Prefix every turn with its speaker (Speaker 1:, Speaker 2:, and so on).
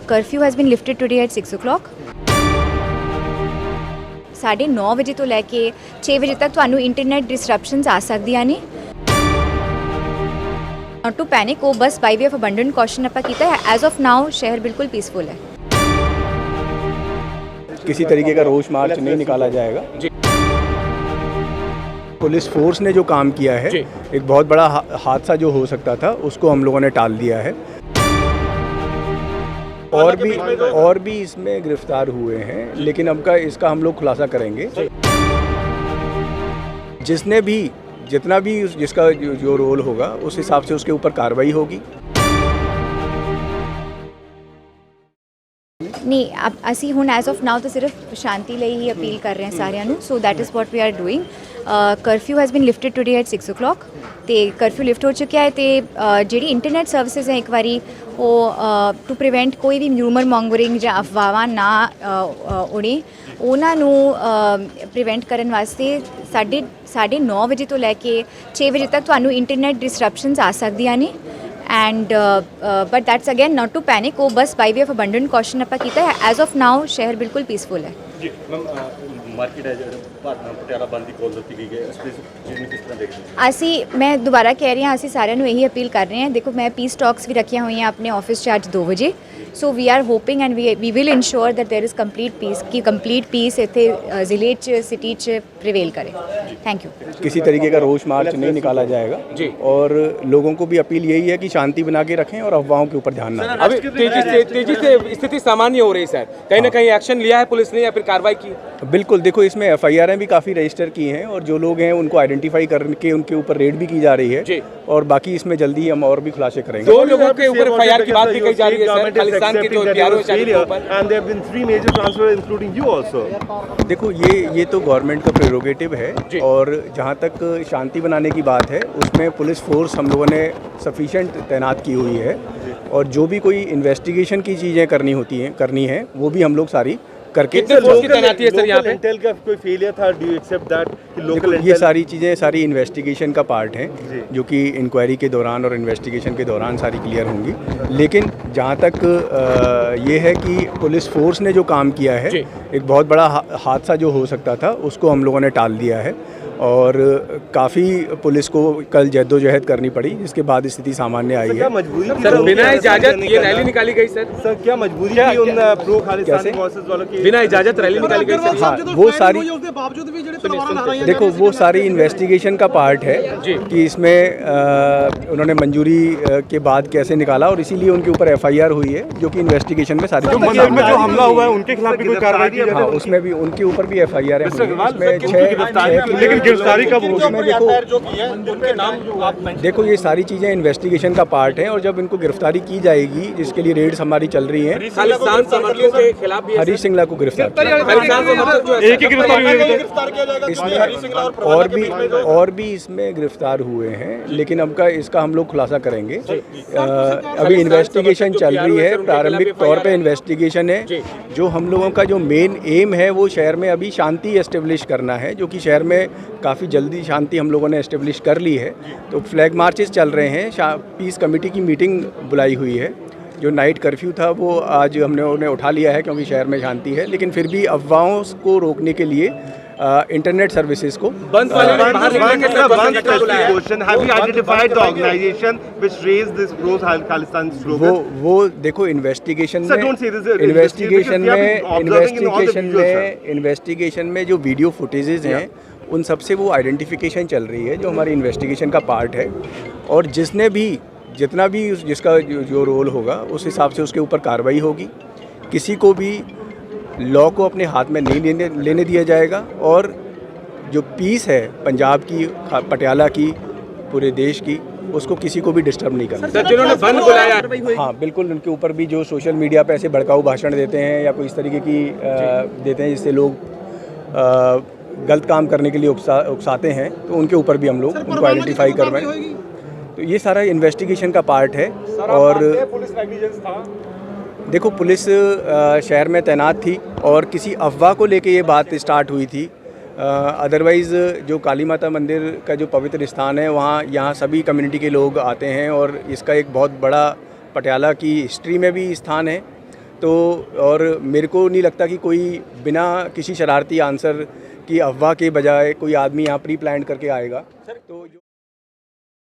Speaker 1: Curfew has been lifted today at 6 o'clock। 9:30 ਵਜੇ ਤੋਂ ਲੈ ਕੇ 6 ਵਜੇ ਤੱਕ ਤੁਹਾਨੂੰ ਇੰਟਰਨੈਟ ਡਿਸਰਪਸ਼ਨਸ ਆ ਸਕਦੀਆਂ ਨੇ। ਨੋਟ ਟੂ ਪੈਨਿਕ, ਉਹ ਬਸ by way of abundant caution ਆਪਾਂ ਕੀਤਾ ਹੈ। ਐਜ਼ ਆਫ ਨਾਓ शहर बिल्कुल पीसफुल है।
Speaker 2: किसी तरीके का रोष मार्च नहीं निकाला जाएगा। पुलिस फोर्स ने जो काम किया है, एक बहुत बड़ा हादसा जो हो सकता था उसको हम लोगों ने टाल दिया है। और भी इसमें गिरफ्तार हुए हैं, लेकिन अब का इसका हम लोग खुलासा करेंगे। जितना भी जिसका जो रोल होगा उस हिसाब से उसके ऊपर कार्रवाई होगी।
Speaker 1: नहीं, अब ਅਸੀਂ ਹੁਣ ਐਜ਼ ਆਫ ਨਾਓ ਤਾਂ ਸਿਰਫ ਸ਼ਾਂਤੀ ਲਈ ਹੀ ਅਪੀਲ ਕਰ ਰਹੇ ਹਾਂ ਸਾਰਿਆਂ ਨੂੰ। So that is what we are doing. Curfew has been lifted today at 6 o'clock ਤੇ ਕਰਫਿਊ ਲਿਫਟ ਹੋ ਚੁੱਕਿਆ ਹੈ ਤੇ ਜਿਹੜੀ ਇੰਟਰਨੈਟ ਸਰਵਿਸਿਜ਼ ਹੈ ਇੱਕ ਵਾਰੀ ਉਹ ਟੂ ਪ੍ਰੀਵੈਂਟ ਕੋਈ ਵੀ ਰਿਊਮਰ ਮੌਂਗਰਿੰਗ ਜਾਂ ਅਫਵਾਹਾਂ ਨਾ ਉੜੇ, ਉਹਨਾਂ ਨੂੰ ਪ੍ਰੀਵੈਂਟ ਕਰਨ ਵਾਸਤੇ 9:30 ਵਜੇ ਤੋਂ ਲੈ ਕੇ 6 ਵਜੇ ਤੱਕ ਤੁਹਾਨੂੰ ਇੰਟਰਨੈਟ ਡਿਸਰਪਸ਼ਨਸ ਆ ਸਕਦੀਆਂ ਨੇ। And but that's again not to panic, ਉਹ ਬਸ by way of abundant caution ਆਪਾਂ ਕੀਤਾ ਹੈ। ਐਜ਼ ਆਫ ਨਾਓ शहर बिल्कुल पीसफुल है।
Speaker 3: जी मैम, मार्केट है पटियाला बंद की कॉल ਦਿੱਤੀ ਗਈ ਹੈ, ਇਸ ਚੀਜ਼ ਨੂੰ ਕਿਸ ਤਰ੍ਹਾਂ ਦੇਖਦੇ ਹੋ?
Speaker 1: ਅਸੀਂ ਮੈਂ ਦੁਬਾਰਾ ਕਹਿ ਰਹੀ ਹਾਂ, ਅਸੀਂ ਸਾਰਿਆਂ ਨੂੰ ਇਹੀ ਅਪੀਲ ਕਰ ਰਹੇ ਹਾਂ। ਦੇਖੋ, ਮੈਂ ਪੀਸ ਟਾਕਸ ਵੀ ਰੱਖੀਆਂ ਹੋਈਆਂ ਆਪਣੇ ਆਫਿਸ 'ਚ ਅੱਜ 2 ਵਜੇ। So we are hoping and we will ensure that there is complete peace कि कंप्लीट पीस ਇੱਥੇ ਜ਼ਿਲ੍ਹੇ 'ਚ ਸਿਟੀ 'ਚ प्रिवेल करे। Thank you.
Speaker 2: किसी तरीके का रोष मार्च नहीं निकाला जाएगा जी। और लोगों को भी अपील यही है कि शांति बना के रखें और अफवाहों के ऊपर ध्यान ना दें।
Speaker 4: अभी तेजी से स्थिति सामान्य हो रही है सर, कहीं ना कहीं एक्शन लिया है पुलिस ने या फिर कार्रवाई की?
Speaker 2: बिल्कुल, देखो इसमें FIR भी काफ़ी रजिस्टर की हैं और जो लोग हैं उनको आइडेंटिफाई करके उनके ऊपर रेड भी की जा रही है और बाकी इसमें जल्दी हम और भी खुलासे करेंगे।
Speaker 4: 2 लोगों के ऊपर FIR की बात भी कही जा रही है सर, खालिस्तान के जो 11वें शादी के ऊपर,
Speaker 3: and there have been 3 major transfers including you also।
Speaker 2: देखो ये तो गवर्नमेंट का प्रेरोगेटिव है और जहाँ तक शांति बनाने की बात है उसमें पुलिस फोर्स हम लोगों ने सफिशेंट तैनात की हुई है और जो भी कोई इन्वेस्टिगेशन की चीज़ें करनी है वो भी हम लोग सारी करके।
Speaker 4: कितने फोर्स की तैनाती है सर यहाँ पे?
Speaker 3: इंटेल का कोई फेलियर था, डू यू एक्सेप्ट दैट कि लोकल
Speaker 2: ये सारी चीज़ें सारी इन्वेस्टिगेशन का पार्ट हैं जो कि इंक्वायरी के दौरान और इन्वेस्टिगेशन के दौरान सारी क्लियर होंगी। लेकिन जहाँ तक ये है कि पुलिस फोर्स ने जो काम किया है, एक बहुत बड़ा हादसा जो हो सकता था उसको हम लोगों ने टाल दिया है और काफ़ी पुलिस को कल जद्दोजहद करनी पड़ी, जिसके बाद स्थिति सामान्य आई है।
Speaker 4: सर बिना इजाजत ये रैली निकाली गई सर
Speaker 3: क्या मजबूरी थी उन प्रो खालिस्तानी फोर्सेस वालों की?
Speaker 4: बिना इजाजत रैली निकाली गई सर?
Speaker 2: हाँ, वो सारी देखो वो सारी इन्वेस्टिगेशन का पार्ट है कि इसमें उन्होंने मंजूरी के बाद कैसे निकाला और इसीलिए उनके ऊपर FIR हुई है जो कि इन्वेस्टिगेशन में सारी
Speaker 3: जो हमला हुआ है उनके खिलाफ भी कोई कार्रवाई की?
Speaker 2: हाँ, उसमें भी उनके ऊपर भी FIR है। उसमें 6
Speaker 3: लेकिन गिरफ्तारी कब होगी?
Speaker 2: उसमें देखो ये सारी चीज़ें इन्वेस्टिगेशन का पार्ट है और जब इनको गिरफ्तारी की जाएगी, जिसके लिए रेड्स हमारी चल रही हैं।
Speaker 4: खालिस्तान समर्थियों के खिलाफ भी
Speaker 2: हरीश सिंगला को गिरफ्तार किया।
Speaker 4: एक ही
Speaker 3: गिरफ्तारी
Speaker 2: और भी इसमें गिरफ्तार हुए हैं, लेकिन अब का इसका हम लोग खुलासा करेंगे। अभी इन्वेस्टिगेशन चल रही है, प्रारंभिक तौर पे इन्वेस्टिगेशन है। जो हम लोगों का जो मेन एम है वो शहर में अभी शांति एस्टेब्लिश करना है, जो कि शहर में काफ़ी जल्दी शांति हम लोगों ने एस्टेब्लिश कर ली है। तो फ्लैग मार्चेस चल रहे हैं, पीस कमेटी की मीटिंग बुलाई हुई है। जो नाइट कर्फ्यू था वो आज हमने उठा लिया है क्योंकि शहर में शांति है, लेकिन फिर भी अफवाहों को रोकने के लिए इंटरनेट सर्विसेज को
Speaker 4: बंद वाले बाहर निकलने के
Speaker 3: question have you identified the organisation which raised this pro Khalistan slogan?
Speaker 2: वो देखो इन्वेस्टिगेशन में जो वीडियो फुटेजेस हैं उन सबसे वो आइडेंटिफिकेशन चल रही है जो हमारी इन्वेस्टिगेशन का पार्ट है और जितना भी जिसका जो रोल होगा उस हिसाब से उसके ऊपर कार्रवाई होगी। किसी को भी लॉ को अपने हाथ में नहीं लेने दिया जाएगा और जो पीस है पंजाब की, पटियाला की, पूरे देश की, उसको किसी को भी डिस्टर्ब नहीं करना।
Speaker 4: सर जिन्होंने बंद बुलाया,
Speaker 2: हाँ बिल्कुल, उनके ऊपर भी जो सोशल मीडिया पे ऐसे भड़काऊ भाषण देते हैं या कोई इस तरीके की देते हैं जिससे लोग गलत काम करने के लिए उकसाते हैं, तो उनके ऊपर भी हम लोग उनको आइडेंटिफाई कर रहे हैं। तो ये सारा इन्वेस्टिगेशन का पार्ट है। और
Speaker 3: पुलिस नेग्लिजेंस था?
Speaker 2: देखो पुलिस शहर में तैनात थी और किसी अफवाह को लेके ये बात स्टार्ट हुई थी। अदरवाइज़ जो काली माता मंदिर का जो पवित्र स्थान है वहाँ यहाँ सभी कम्युनिटी के लोग आते हैं और इसका एक बहुत बड़ा पटियाला की हिस्ट्री में भी स्थान है तो और मेरे को नहीं लगता कि कोई बिना किसी शरारती आंसर की अफवाह के बजाय कोई आदमी यहाँ प्री प्लान करके आएगा। तो